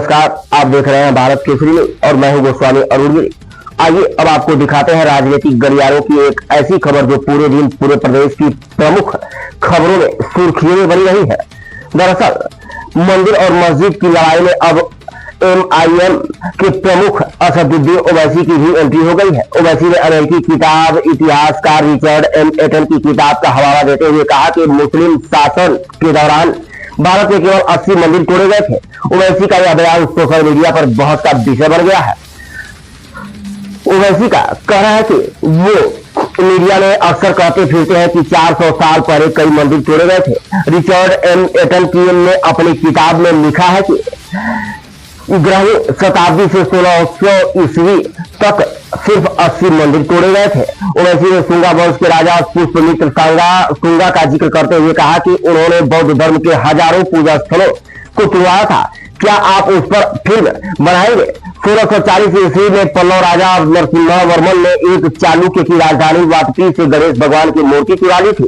नमस्कार, आप देख रहे हैं भारत केसरी न्यूज और मैं हूं गोस्वामी अरुण गिरी। आइए अब आपको दिखाते हैं राजनीतिक गलियारों की एक ऐसी खबर जो पूरे दिन पूरे प्रदेश की प्रमुख खबरों में सुर्खियों में बनी रही है। दरअसल मंदिर और मस्जिद की लड़ाई में अब MIM के प्रमुख असदुद्दीन ओवैसी की भी एंट्री हो गई है। ओवैसी ने अमेरिकी किताब इतिहासकार रिचर्ड M. एटन की किताब का हवाला देते हुए कहा कि मुस्लिम शासन के दौरान भारत में केवल 80 मंदिर तोड़े गए थे। ओवैसी का यह बयान सोशल मीडिया पर बहस का विषय बन गया है। ओवैसी का कहना है कि वो मीडिया में अक्सर कहते फिरते हैं कि 400 साल पहले कई मंदिर तोड़े गए थे। Richard M. एटन ने अपनी किताब में लिखा है कि 11वीं शताब्दी से 1600 ईस्वी तक सिर्फ 80 मंदिर तोड़े गए थे। ओवैसी ने शुंगा वंश के राजा पुष्यमित्र शुंगा का जिक्र करते हुए कहा कि उन्होंने बौद्ध धर्म के हजारों पूजा स्थलों को तोड़वाया था। क्या आप उस पर फिल्म बनाएंगे? 1640 ईस्वी में पल्लव राजा नरसिम्हा वर्मन ने एक चालुक्य की राजधानी वापी से गणेश भगवान की मूर्ति चुरा ली थी।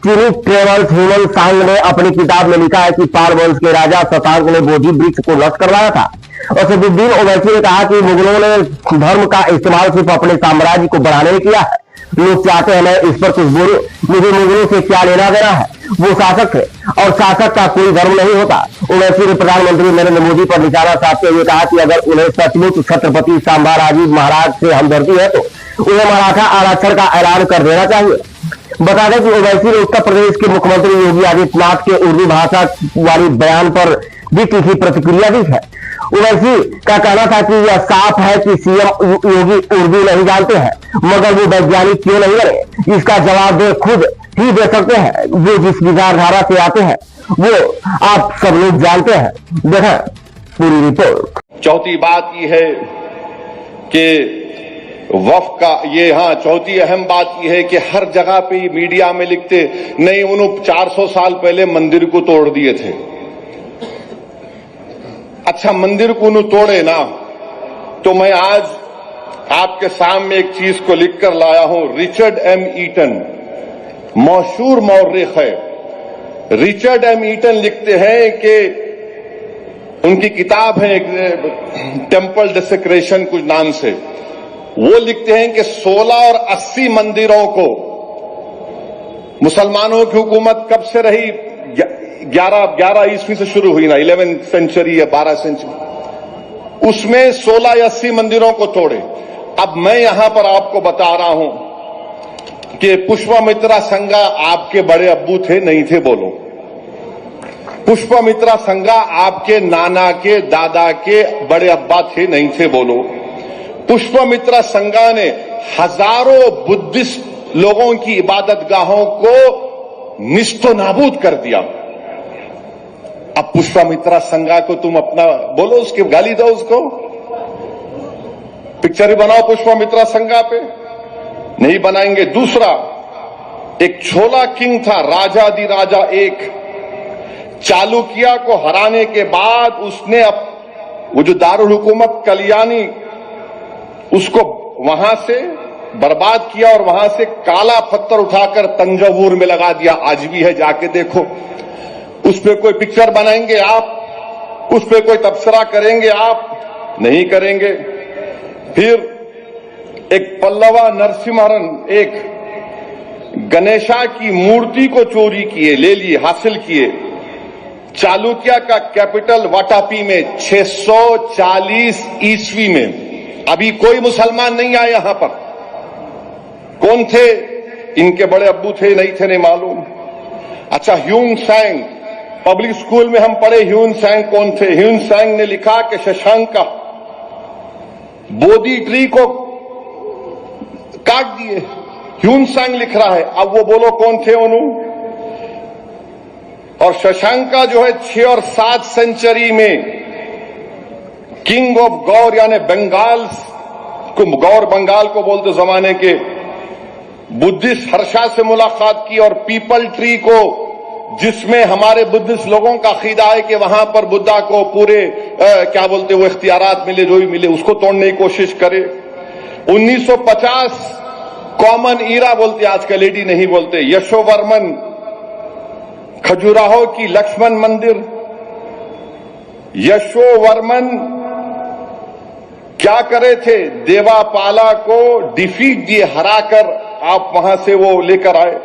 चीनी ट्रेवल्स ह्यूमन सांग ने अपनी किताब में लिखा है कि पाल वंश के राजा शशांक ने बोधि वृक्ष को नष्ट करवाया था। असदुद्दीन ओवैसी ने कहा कि मुगलों ने धर्म का इस्तेमाल सिर्फ अपने साम्राज्य को बढ़ाने में किया है। लोग चाहते हैं मैं इस पर कुछ बोलूं, मुझे मुगलों से क्या लेना देना है, वो शासक थे और शासक का कोई धर्म नहीं होता। ओवैसी ने प्रधानमंत्री नरेंद्र मोदी पर निशाना साधते हुए कहा कि अगर उन्हें सचमुच छत्रपति संभाजी महाराज से हमदर्दी है तो उन्हें मराठा आरक्षण का ऐलान कर देना चाहिए। बता दें कि ओवैसी ने उत्तर प्रदेश के मुख्यमंत्री योगी आदित्यनाथ के उर्दू भाषा वाली बयान पर भी तीखी प्रतिक्रिया दी है। ओवैसी का कहना था कि यह साफ है कि सीएम योगी उर्दू नहीं जानते हैं, मगर वो वैज्ञानिक क्यों नहीं बने, इसका जवाब वे खुद ही दे सकते हैं। वो जिस विचारधारा से आते हैं वो आप सब लोग जानते हैं। देखें पूरी रिपोर्ट। चौथी बात यह है कि वफ का ये चौथी अहम बात यह है कि हर जगह पे मीडिया में लिखते नहीं, उन्होंने 400 साल पहले मंदिर को तोड़ दिए थे। अच्छा, मंदिर को उन्होंने तोड़े ना, तो मैं आज आपके सामने एक चीज को लिखकर लाया हूं। Richard M. ईटन मशहूर मौर्रिख है। Richard M. ईटन लिखते हैं कि उनकी किताब है टेम्पल डिसेक्रेशन कुछ नाम से। वो लिखते हैं कि 16 और 80 मंदिरों को मुसलमानों की हुकूमत कब से रही? 11 ईस्वी से शुरू हुई ना, 11th सेंचुरी या 12 सेंचुरी, उसमें 16 या 80 मंदिरों को तोड़े। अब मैं यहां पर आपको बता रहा हूं कि पुष्पमित्रा संगा आपके बड़े अब्बू थे नहीं थे? बोलो। पुष्पमित्रा संगा आपके नाना के दादा के बड़े अब्बा थे नहीं थे? बोलो। पुष्पमित्रा संगा ने हजारों बुद्धिस्ट लोगों की इबादतगाहों को निस्तो नाबूद कर दिया। अब पुष्पमित्रा संगा को तुम अपना बोलो, उसकी गाली दो, उसको पिक्चर ही बनाओ पुष्पमित्रा संगा पे, नहीं बनाएंगे। दूसरा, एक छोला किंग था, राजाधिराजा एक, चालुक्य को हराने के बाद उसने वो जो दारुल हुकूमत कल्याणी उसको वहां से बर्बाद किया और वहां से काला पत्थर उठाकर तंजावुर में लगा दिया। आज भी है, जाके देखो। उस पे कोई पिक्चर बनाएंगे आप? उस पे कोई तबसरा करेंगे आप? नहीं करेंगे। फिर एक पल्लवा नरसिम्हन एक गणेशा की मूर्ति को चोरी किए, ले लिए, हासिल किए। चालुक्य का कैपिटल वाटापी में 640 ईस्वी में। अभी कोई मुसलमान नहीं आया यहां पर। कौन थे? इनके बड़े अब्बू थे नहीं थे? नहीं मालूम। अच्छा, ह्यून सैंग, पब्लिक स्कूल में हम पढ़े। ह्यून सैंग कौन थे? ह्यून सैंग ने लिखा कि शशांक का बोधि ट्री को काट दिए। ह्यून सैंग लिख रहा है। अब वो बोलो कौन थे उन्होंने? और शशांक का जो है 6 और 7 सेंचुरी में किंग ऑफ गौर यानी बंगाल को, गौर बंगाल को बोलते जमाने के, बुद्धिस्ट हर्षा से मुलाकात की और पीपल ट्री को, जिसमें हमारे बुद्धिस्ट लोगों का अकीदा है कि वहां पर बुद्धा को पूरे क्या बोलते वो इख्तियारात मिले, जो भी मिले, उसको तोड़ने की कोशिश करे। 1950 कॉमन ईरा बोलते, आजकल लेडी नहीं बोलते, यशोवर्मन खजुराहो की लक्ष्मण मंदिर, यशोवर्मन क्या करे थे, देवापाला को डिफीट दिए, हराकर आप वहां से वो लेकर आए।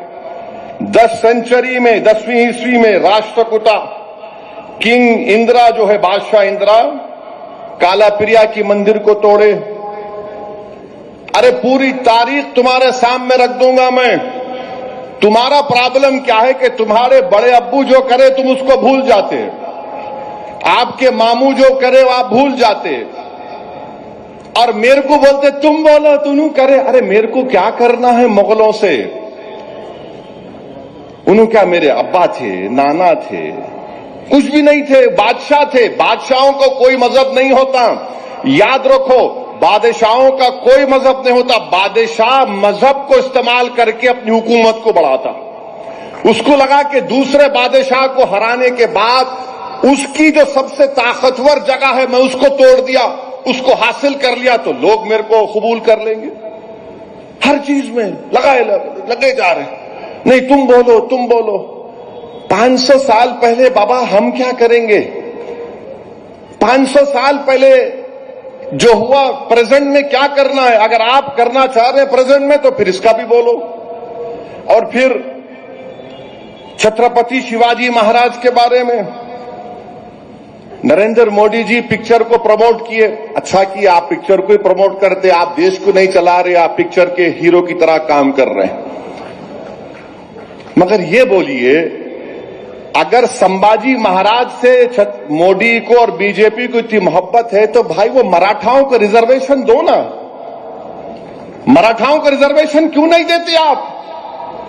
10वीं ईस्वी में राष्ट्रकूटा किंग इंदिरा जो है, बादशाह इंदिरा, कालाप्रिया की मंदिर को तोड़े। अरे पूरी तारीख तुम्हारे सामने रख दूंगा मैं। तुम्हारा प्रॉब्लम क्या है कि तुम्हारे बड़े अब्बू जो करे तुम उसको भूल जाते, आपके मामू जो करे वो आप भूल जाते, और मेरे को बोलते तुम बोलो तू करे। अरे मेरे को क्या करना है मुगलों से? उन्होंने क्या, मेरे अब्बा थे, नाना थे, कुछ भी नहीं थे, बादशाह थे। बादशाहों को कोई मजहब नहीं होता, याद रखो, बादशाहों का कोई मजहब नहीं होता। बादशाह मजहब को इस्तेमाल करके अपनी हुकूमत को बढ़ाता। उसको लगा कि दूसरे बादशाह को हराने के बाद उसकी जो सबसे ताकतवर जगह है मैं उसको तोड़ दिया, उसको हासिल कर लिया तो लोग मेरे को कबूल कर लेंगे। हर चीज में लगे जा रहे, नहीं तुम बोलो तुम बोलो। 500 साल पहले बाबा हम क्या करेंगे? 500 साल पहले जो हुआ प्रेजेंट में क्या करना है? अगर आप करना चाह रहे हैं प्रेजेंट में तो फिर इसका भी बोलो। और फिर छत्रपति शिवाजी महाराज के बारे में नरेंद्र मोदी जी पिक्चर को प्रमोट किए। अच्छा किया, आप पिक्चर को ही प्रमोट करते, आप देश को नहीं चला रहे, आप पिक्चर के हीरो की तरह काम कर रहे हैं। मगर ये बोलिए, अगर संभाजी महाराज से मोदी को और बीजेपी को इतनी मोहब्बत है तो भाई वो मराठाओं को रिजर्वेशन दो ना। मराठाओं को रिजर्वेशन क्यों नहीं देते आप?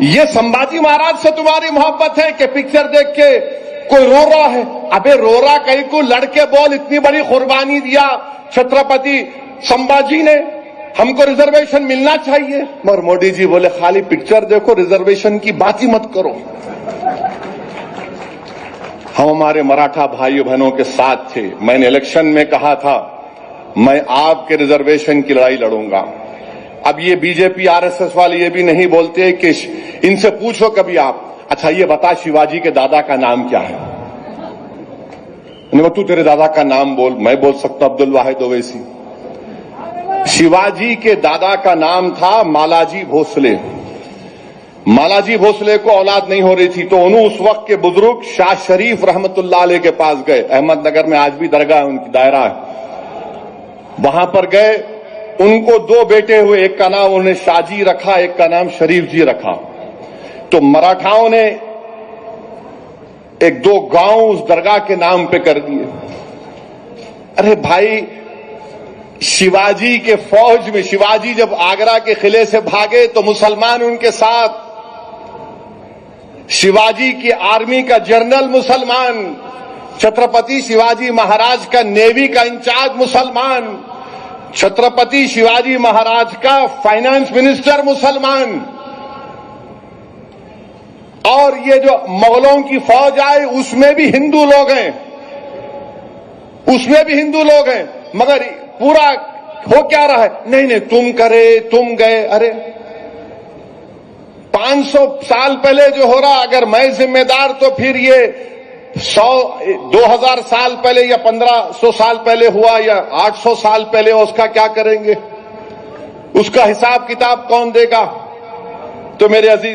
ये संभाजी महाराज से तुम्हारी मोहब्बत है कि पिक्चर देख के कोई रो रहा है? अबे रो रहा कहीं को, लड़के बोल, इतनी बड़ी कुर्बानी दिया छत्रपति संभाजी ने, हमको रिजर्वेशन मिलना चाहिए। मगर मोदी जी बोले खाली पिक्चर देखो, रिजर्वेशन की बात ही मत करो। हम हमारे मराठा भाइयों बहनों के साथ थे। मैंने इलेक्शन में कहा था मैं आपके रिजर्वेशन की लड़ाई लड़ूंगा। अब ये बीजेपी आरएसएस वाले ये भी नहीं बोलते कि इनसे पूछो कभी आप, अच्छा ये बता शिवाजी के दादा का नाम क्या है? तू तेरे दादा का नाम बोल। मैं बोल सकता अब्दुल वाहिद ओवैसी। शिवाजी के दादा का नाम था मालाजी भोसले। मालाजी भोसले को औलाद नहीं हो रही थी तो उन्होंने उस वक्त के बुजुर्ग शाह शरीफ रहमतुल्लाह अलैह के पास गए। अहमदनगर में आज भी दरगाह उनकी दायरा है। वहां पर गए, उनको 2 बेटे हुए, एक का नाम उन्होंने शाहजी रखा, एक का नाम शरीफ जी रखा। तो मराठाओं ने 1-2 गांव उस दरगाह के नाम पे कर दिए। अरे भाई, शिवाजी के फौज में, शिवाजी जब आगरा के किले से भागे तो मुसलमान उनके साथ, शिवाजी की आर्मी का जनरल मुसलमान, छत्रपति शिवाजी महाराज का नेवी का इंचार्ज मुसलमान, छत्रपति शिवाजी महाराज का फाइनेंस मिनिस्टर मुसलमान, और ये जो मुगलों की फौज आई उसमें भी हिंदू लोग हैं, उसमें भी हिंदू लोग हैं। मगर पूरा हो क्या रहा है? नहीं नहीं तुम करे तुम गए। अरे 500 साल पहले जो हो रहा, अगर मैं जिम्मेदार तो फिर ये 2000 साल पहले या 1500 साल पहले हुआ या 800 साल पहले, उसका क्या करेंगे? उसका हिसाब किताब कौन देगा? तो मेरे अजीज